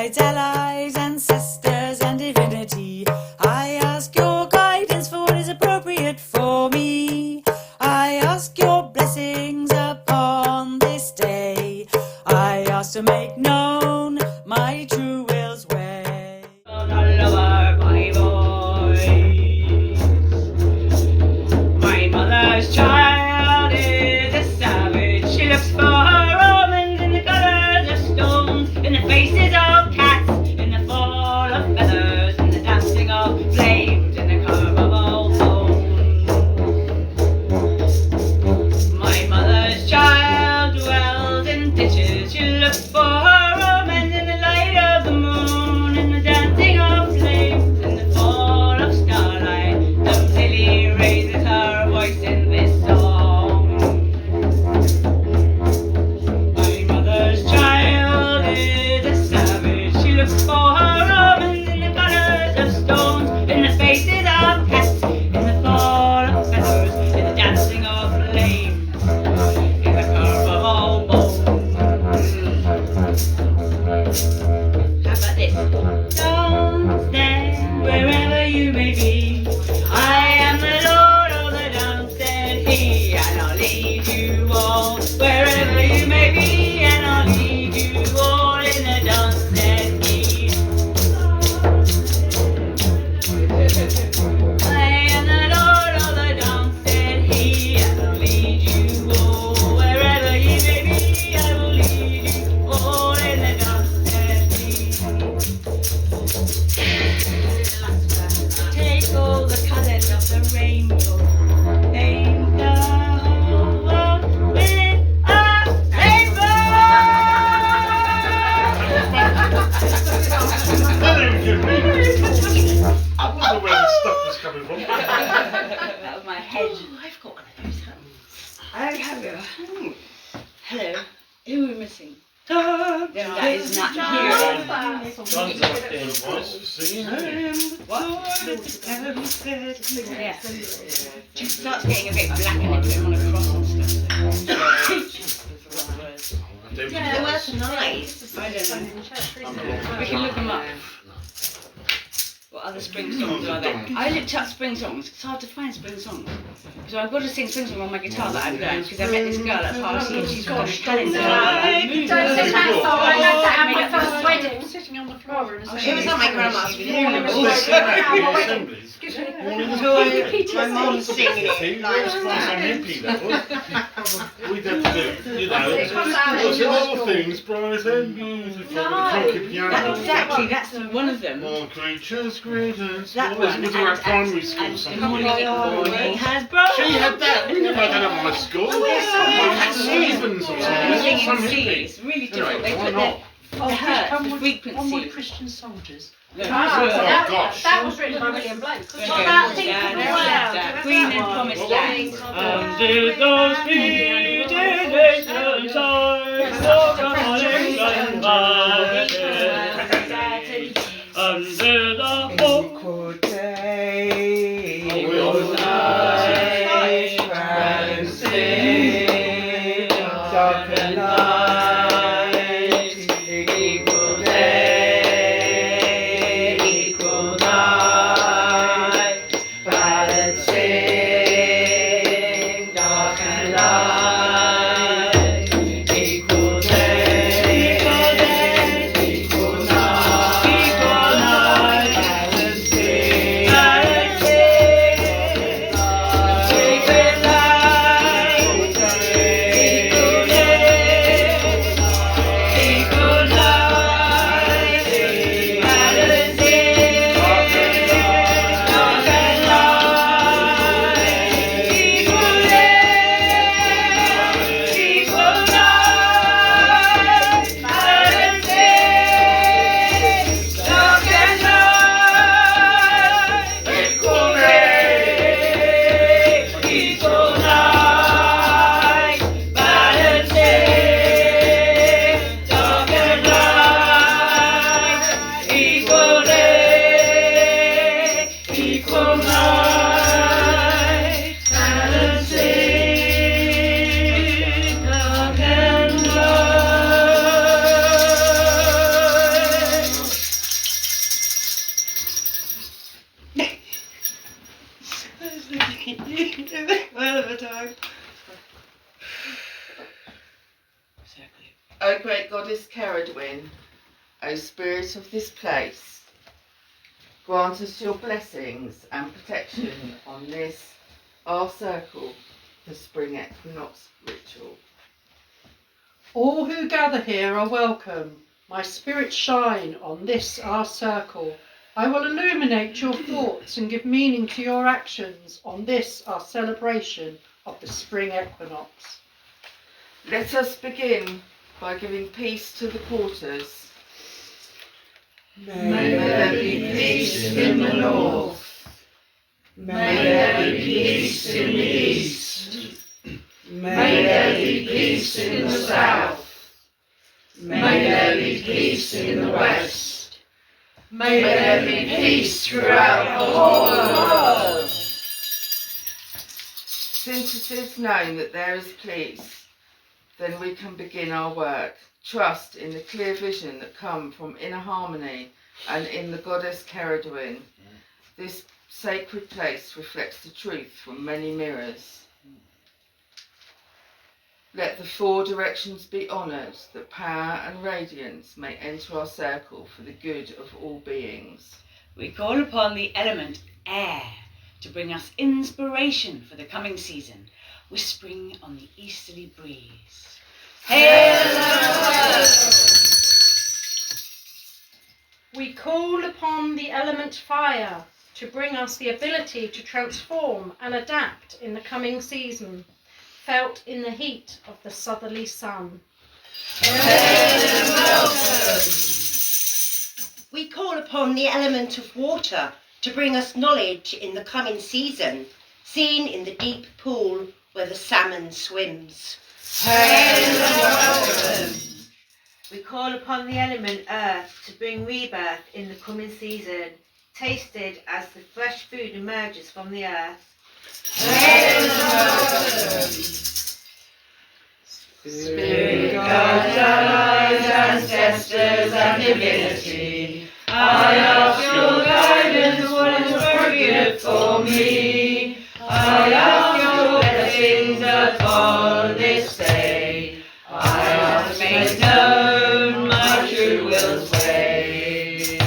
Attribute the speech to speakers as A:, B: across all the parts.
A: guides, allies, ancestors, and divinity. I ask your guidance for what is appropriate for me. I ask your blessings upon this day. I ask to make known my true will's way.
B: My mother's child is a savage. She looks for her omens in the colours of stones, in the faces of cats, in the fall of feathers, in the dancing of flames, in the curve of old bones. My mother's child dwells in ditches. She looks for her omens in the light of the moon, in the dancing of flames, in the fall of starlight. The lily raises her voice in this song. My mother's child is a savage. She looks for her omens in the colours of stones, in the faces of cats, in the fall of feathers, in the dancing of flames, in the curve of all bones. How about this? Don't stand wherever you may be. I am the Lord of the dance, said he, and I'll lead you all wherever you may be, and I'll lead you all in the dance, said he. I am the Lord of the dance, said he, and I'll lead you all wherever you may be. I will lead you all in the dance, said he. Take all the colours of the rainbow, paint the whole world with a rainbow.
C: I wonder where this stuff was coming from.
B: Out of my head.
D: I've got one of those hands.
B: I have you. Hello. Who are we missing? That is not here.
C: Singing, hey?
B: What? Yeah. She starts getting a bit black and they put him on a cross and stuff.
D: Yeah, they're worth nice.
B: I don't know. We can look them up. What other spring songs are there? I looked up spring songs. It's hard to find spring songs. So I've got to sing spring songs on my guitar that I've learned because I met this girl at a party and she's got a calendar.
D: Don't sing that song. I learned that at my first wedding.
E: Sitting on the floor.
D: It was at my grandma's My mum's singing it.
C: We'd have to do, you know, lots of little things, Brian said, funky piano.
B: Exactly, that's one of them.
C: More creatures great and small.
B: That one.
C: We were at primary school something.
B: Morning has broken.
C: She had that. We never had that at my school. We had Stevens or
B: Everything in
C: something.
B: C. It's really difficult. They
C: Why
B: put
C: not?
B: the hertz, the
E: Onward
B: frequency.
E: Christian soldiers.
C: Oh gosh.
E: That was written by William Blake.
B: What about Queen and Promised Land? Under those feet in ancient times, walk on England mountains. Under the equal day, equal night, and sing, dark and light, equal day, equal night, and sing, dark and light, equal day, equal night, and sing, equal night.
F: Ceridwen, O spirit of this place, grant us your blessings and protection on this, our circle, the Spring Equinox ritual.
E: All who gather here are welcome. My spirit shine on this our circle. I will illuminate your thoughts and give meaning to your actions on this our celebration of the Spring Equinox.
F: Let us begin by giving peace to the quarters.
B: May there be peace in the north. May there be peace in the east. May there be peace in the south. May there be peace in the west. May there be peace throughout the whole world.
F: Since it is known that there is peace, then we can begin our work. Trust in the clear vision that come from inner harmony and in the goddess Ceridwen. This sacred place reflects the truth from many mirrors. Let the four directions be honoured, that power and radiance may enter our circle for the good of all beings.
A: We call upon the element air to bring us inspiration for the coming season, whispering on the easterly breeze. Hail the
D: We call upon the element fire to bring us the ability to transform and adapt in the coming season, felt in the heat of the southerly sun.
G: We call upon the element of water to bring us knowledge in the coming season, seen in the deep pool where the salmon swims.
B: We call upon the element earth to bring rebirth in the coming season, tasted as the fresh food emerges from the earth.
A: Spirit guides, allies, ancestors and divinity, I ask your guidance, what is appropriate for me. I ask your blessings upon this day. I ask make known my true will's way.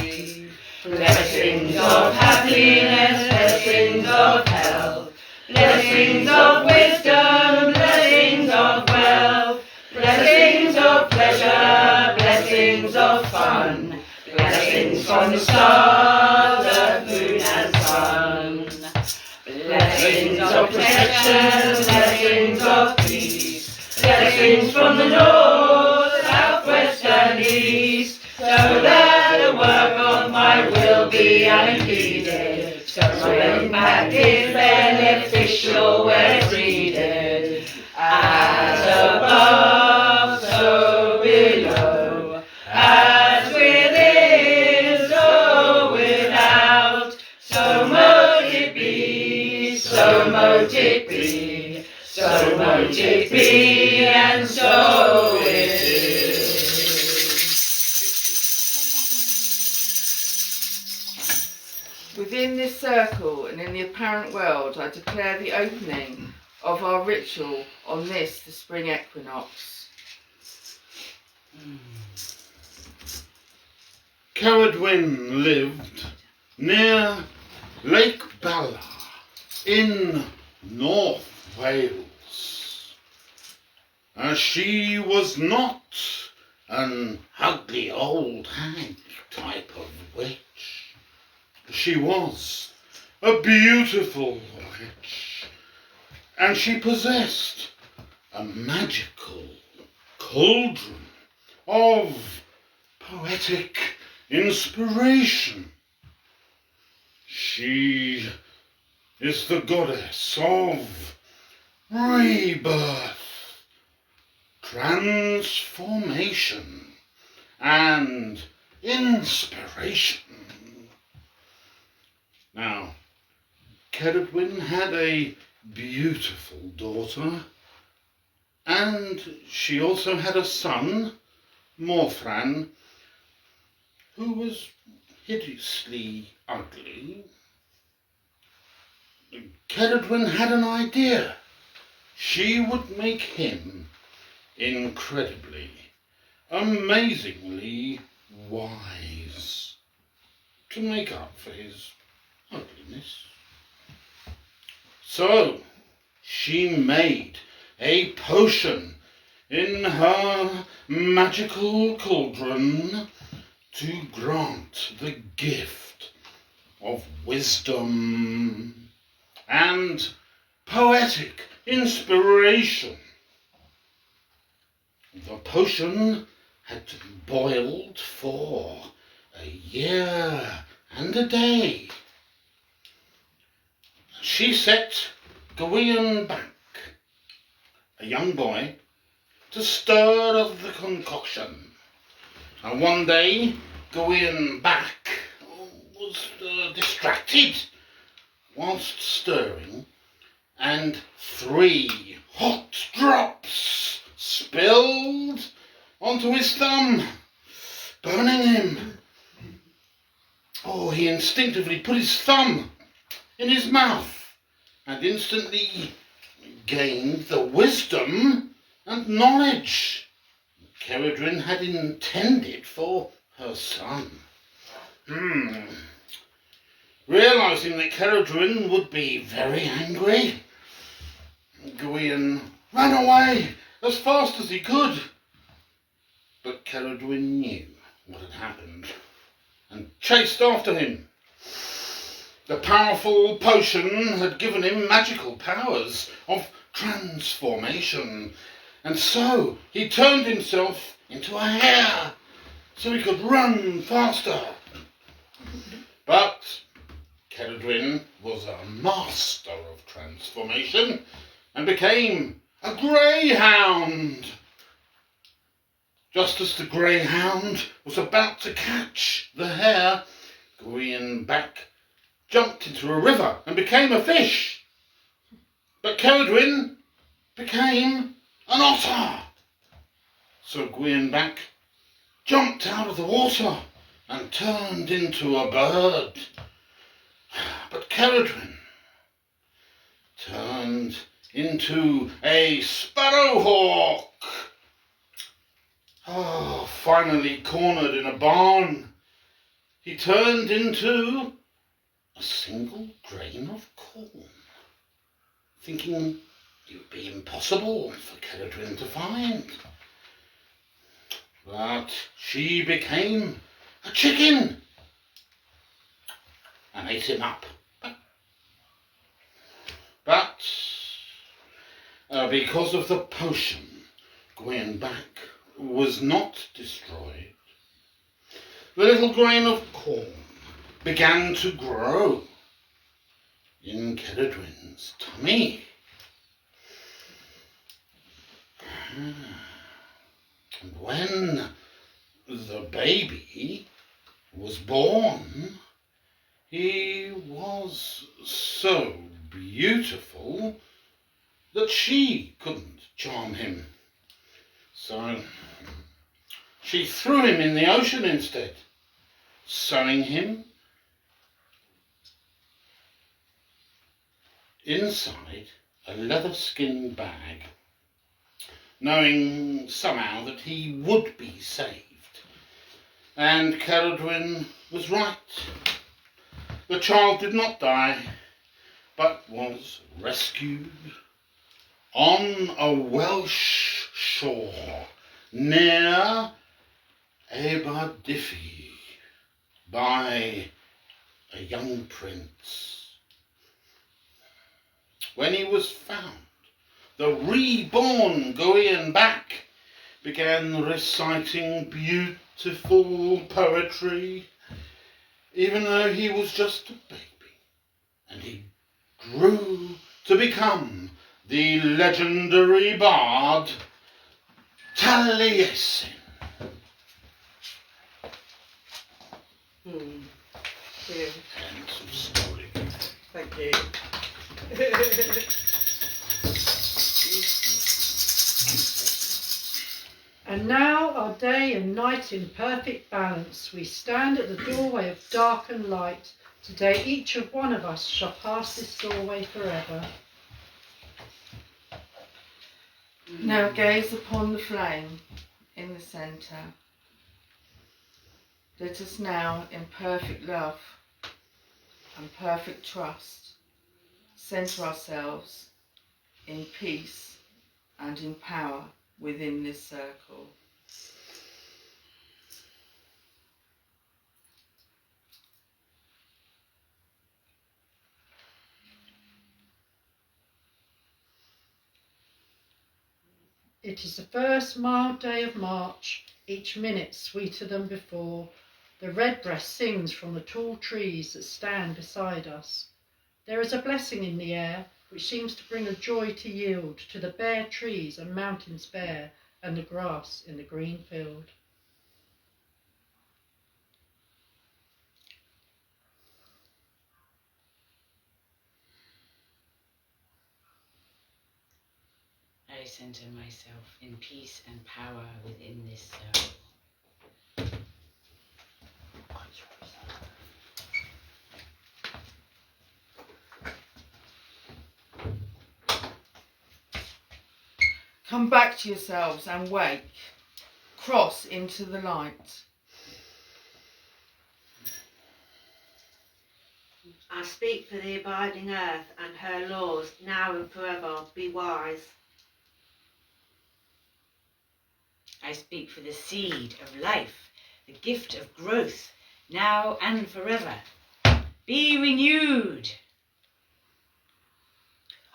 A: Blessings of happiness, blessings of health, blessings of wisdom, blessings of wealth, blessings of pleasure, blessings of fun, blessings from the stars, the moon and sun, blessings of protection, blessings of peace, blessings from the north, south, west and east, so that the work of my will be unimpeded, so my impact is beneficial where it's needed, as above, so below, as within, so without, so mote it be, so mote it be, so mote it be, and so it is.
F: Within this circle and in the apparent world, I declare the opening of our ritual on this, the Spring Equinox.
C: Ceridwen lived near Lake Bala in North Wales. She was not an ugly old hag type of witch. She was a beautiful witch, and she possessed a magical cauldron of poetic inspiration. She is the goddess of rebirth, transformation, and inspiration. Now, Ceridwen had a beautiful daughter, and she also had a son, Morfran, who was hideously ugly. Ceridwen had an idea. She would make him incredibly amazingly wise to make up for his ugliness. So she made a potion in her magical cauldron to grant the gift of wisdom and poetic inspiration. The potion had to be boiled for a year and a day. She set Gawain back, a young boy, to stir up the concoction. And one day, Gawain back was distracted whilst stirring, and 3 hot drops spilled onto his thumb, burning him. Oh, he instinctively put his thumb in his mouth and instantly gained the wisdom and knowledge Ceridwen had intended for her son. Realising that Ceridwen would be very angry, Gawain ran away as fast as he could. But Ceridwen knew what had happened and chased after him. The powerful potion had given him magical powers of transformation, and so he turned himself into a hare so he could run faster. But Ceridwen was a master of transformation and became a greyhound. Just as the greyhound was about to catch the hare, Gawain back jumped into a river and became a fish. But Ceridwen became an otter. So Gawain back jumped out of the water and turned into a bird. But Ceridwen turned into a sparrowhawk. Oh, finally cornered in a barn, he turned into a single grain of corn, thinking it would be impossible for Ceridwen to find. But she became a chicken and ate him up. But because of the potion, Gawain back was not destroyed. The little grain of corn began to grow in Ceridwen's tummy. And when the baby was born, he was so beautiful that she couldn't charm him. So she threw him in the ocean instead, sewing him inside a leather-skin bag, knowing somehow that he would be saved. And Ceridwen was right. The child did not die, but was rescued on a Welsh shore near Aberdiffi by a young prince. When he was found, the reborn Gawain back began reciting beautiful poetry, even though he was just a baby, and he grew to become the legendary bard Taliesin.
E: Brilliant.
C: End of story.
E: Thank you. And now our day and night in perfect balance. We stand at the doorway of dark and light. Today each of one of us shall pass this doorway forever.
F: Now gaze upon the flame. in the centre. Let us now, in perfect love and perfect trust, centre ourselves in peace and in power within this circle.
E: It is the first mild day of March, each minute sweeter than before. The redbreast sings from the tall trees that stand beside us. There is a blessing in the air which seems to bring a joy to yield to the bare trees and mountains bare and the grass in the green field.
A: I centre myself in peace and power within this circle.
F: Come back to yourselves and wake. Cross into the light.
H: I speak for the abiding earth and her laws, now and forever. Be wise.
A: I speak for the seed of life, the gift of growth, now and forever. Be renewed.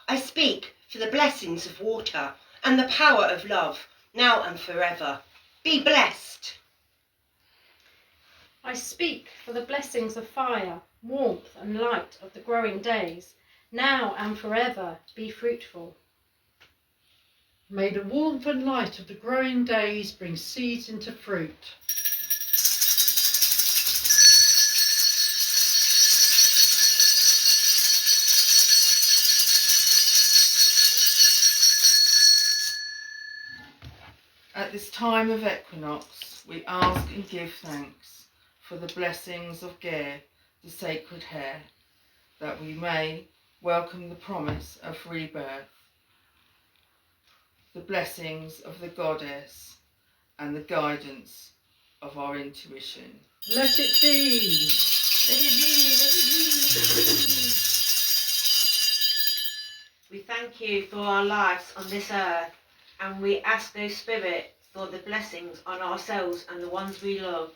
G: I speak for the blessings of water and the power of love, now and forever. Be blessed.
D: I speak for the blessings of fire, warmth and light of the growing days, now and forever. Be fruitful.
E: May the warmth and light of the growing days bring seeds into fruit.
F: At this time of equinox, we ask and give thanks for the blessings of Ger, the sacred hare, that we may welcome the promise of rebirth, the blessings of the goddess, and the guidance of our intuition.
E: Let it be.
A: Let it be, let it be.
H: We thank you for our lives on this earth, and we ask, O Spirit, for the blessings on ourselves and the ones we love.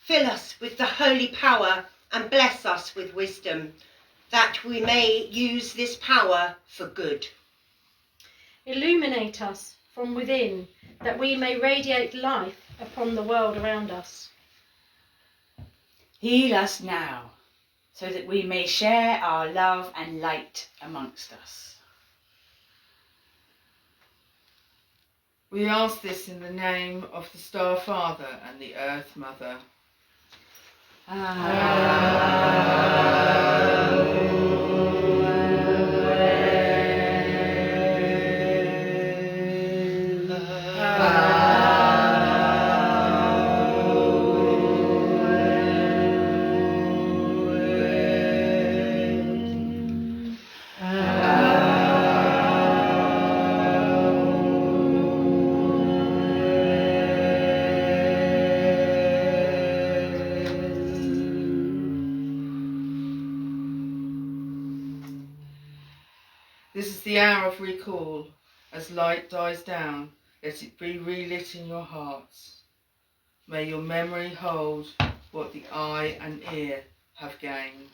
G: Fill us with the holy power and bless us with wisdom, that we may use this power for good.
D: Illuminate us from within, that we may radiate life upon the world around us.
A: Heal us now, so that we may share our love and light amongst us.
F: We ask this in the name of the Star Father and the Earth Mother. This is the hour of recall. As light dies down, let it be relit in your hearts. May your memory hold what the eye and ear have gained.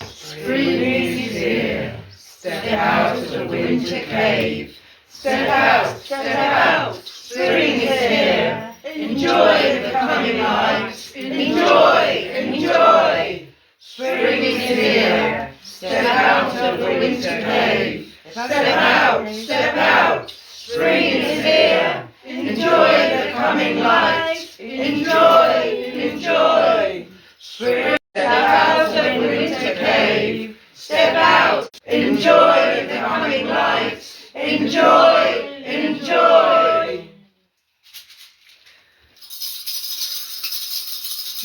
B: Spring is here. Step out of the winter cave. Step out, step out. Spring is here. Enjoy the coming light. Enjoy, enjoy. Spring is here. Step out of the winter cave. Step out, step out. Spring is here. Enjoy the coming light. Enjoy, enjoy. Spring. Step out of the winter cave. Step out. Enjoy the coming light. Enjoy, enjoy.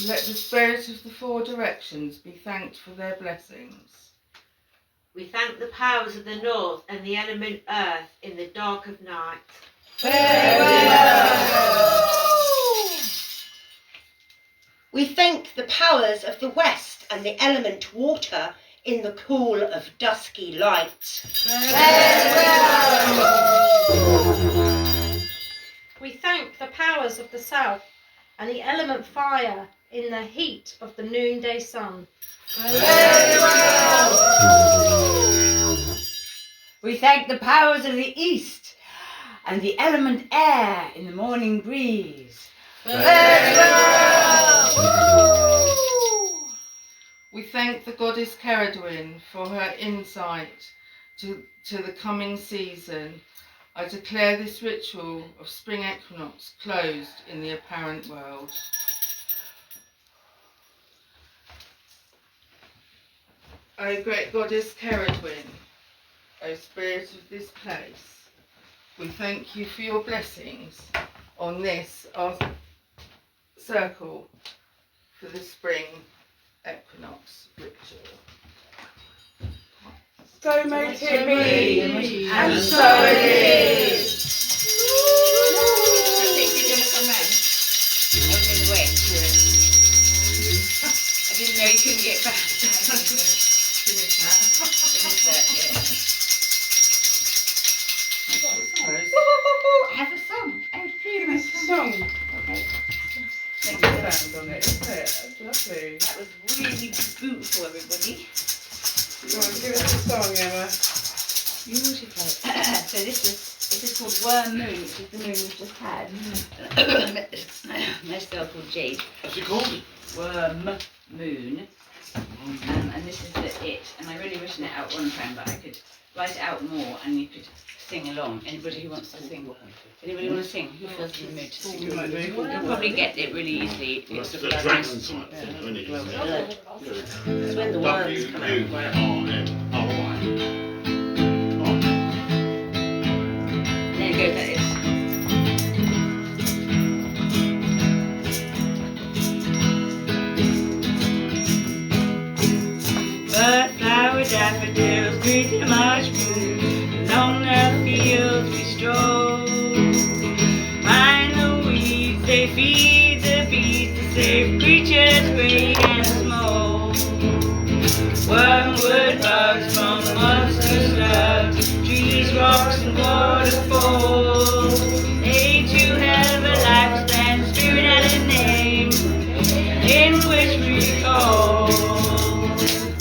F: Let the spirit of the four directions be thanked for their blessings.
H: We thank the powers of the north and the element earth in the dark of night.
G: We thank the powers of the west and the element water in the cool of dusky light.
D: We thank the powers of the south and the element fire in the heat of the noonday sun.
B: We thank the powers of the east and the element air in the morning breeze.
F: We thank the goddess Ceridwen for her insight to the coming season. I declare this ritual of Spring Equinox closed in the apparent world. O great goddess Ceridwen, O spirit of this place, we thank you for your blessings on this, our circle, for the Spring Equinox ritual.
B: So may it be,
F: and so it is.
B: I think you're going to come round. I was in the way. I didn't know you couldn't get back.
F: Finish that.
B: I have a song. I have a pretty nice song. Okay. Thank you.
F: Sound on it, isn't it? That's lovely.
B: That was really beautiful, everybody.
F: Go on, give us a song, Emma.
B: Beautiful. So this is called Worm Moon, which is the moon we've just had. Nice girl called Jade.
C: What's it called?
B: Worm Moon. And this is it. And I really written it out one time, but I could write it out more and you could sing along. Anybody who wants to sing? Anybody want to sing? Who feels in the mood to sing? You'll probably get it really easily.
C: That's
B: It's
C: the dragon type thing, isn't it?
B: It's when the worms come out.
C: W-O-R-M-O-I.
B: There you go, that is.
H: But flower daffodils greet the March moon, along the fields we stroll. Find the weeds, they feed the bees, the safe creatures great and small. Wormwood bugs from monster slugs, trees, rocks and waterfalls. They too have a lifespan, spirit and a name, in which we call.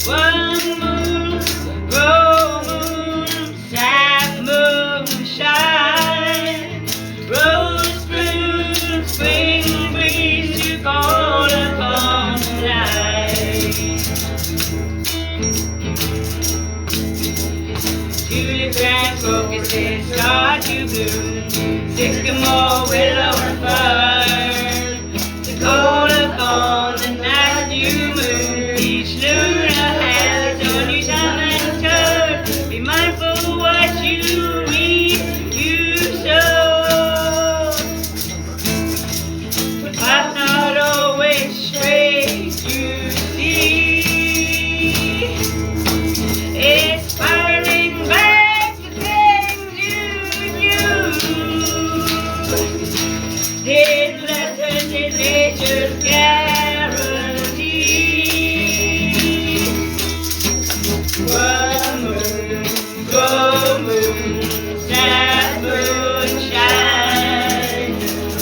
H: One moon, grow moon, sap moon, shine. Rose bloom, spring breeze to call upon the light. Tulip and crocuses start to bloom, sycamore, willow and fern. To call upon the night new moon, each luna has a new time and turn. Be mindful what you reap, you sow. The path not always straight, you see. It's spiraling back to things you knew. Hidden lessons in nature's guarantee. One moon, grow moon, sap moon, shine.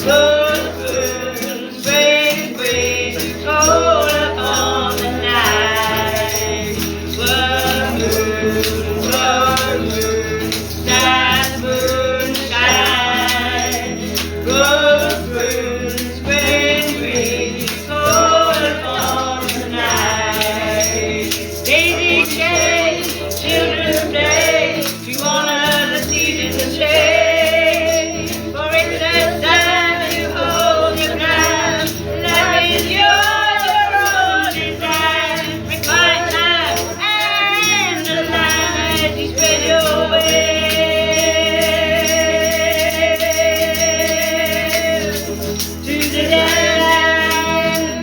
H: Rose moon, spring breeze to call upon the night. One moon, grow moon, sap moon, shine. Rose moon, spring breeze to call upon the night. Daisy chain, children play. We wanna the seasons to change. For it's the time to hold your ground. Life is yours, your own design. Refine time and the line as you spread your wings to the land.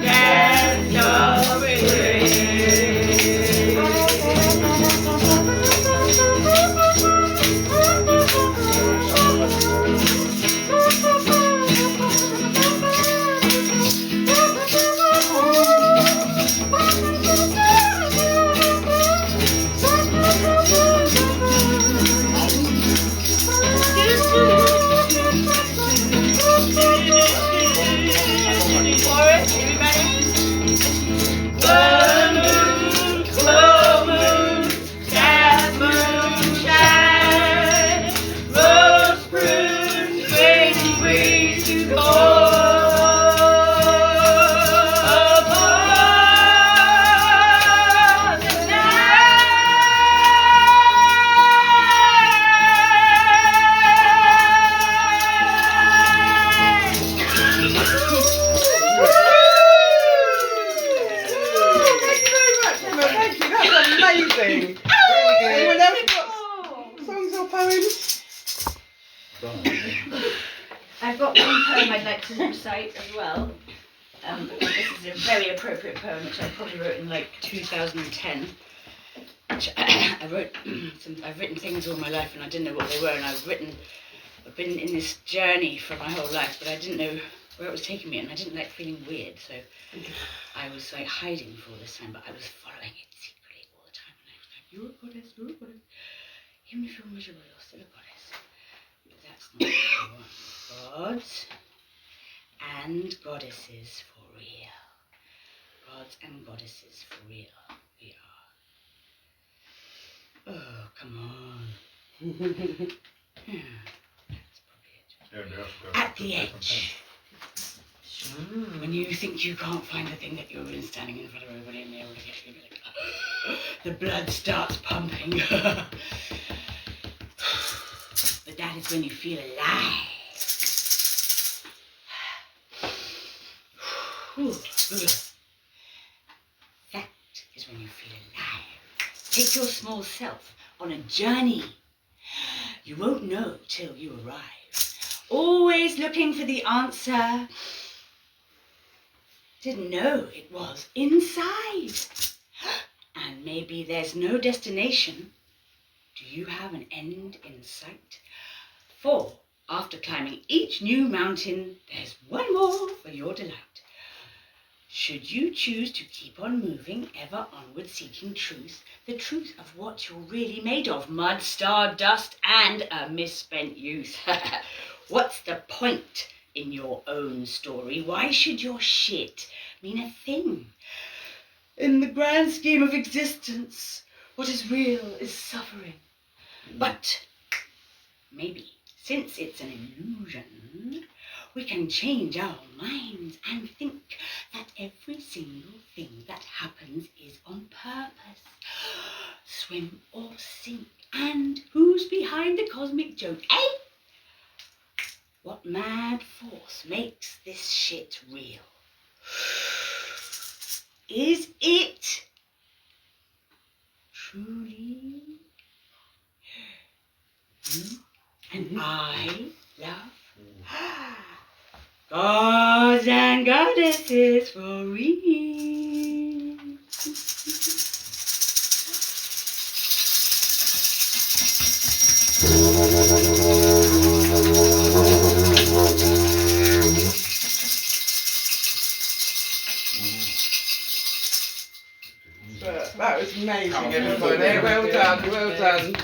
B: website as well. This is a very appropriate poem which I probably wrote in like 2010. Which I've written things all my life and I didn't know what they were, and I've been in this journey for my whole life, but I didn't know where it was taking me, and I didn't like feeling weird, so I was like hiding for all this time, but I was following it secretly all the time, and I was like, you're a goddess, you're a goddess. Even if you're miserable, you're still a goddess. But that's not what you want. Gods and goddesses for real. Gods and goddesses for real. We are. Oh, come on. Yeah, that's probably it. At the edge. When you think you can't find the thing that you're in, standing in front of everybody and they're all together, you'll be like, the blood starts pumping. But that is when you feel alive. That is when you feel alive. Take your small self on a journey. You won't know till you arrive. Always looking for the answer. Didn't know it was inside. And maybe there's no destination. Do you have an end in sight? For after climbing each new mountain, there's one more for your delight. Should you choose to keep on moving, ever onward seeking truth, the truth of what you're really made of, mud, star, dust, and a misspent youth. What's the point in your own story? Why should your shit mean a thing? In the grand scheme of existence, what is real is suffering. But maybe, since it's an illusion, we can change our minds and think that every single thing that happens is on purpose. Swim or sink, and who's behind the cosmic joke, eh? What mad force makes this shit real? Is it truly you and I love? Gods and goddesses for real.
F: That was amazing, everybody. Well done, well done.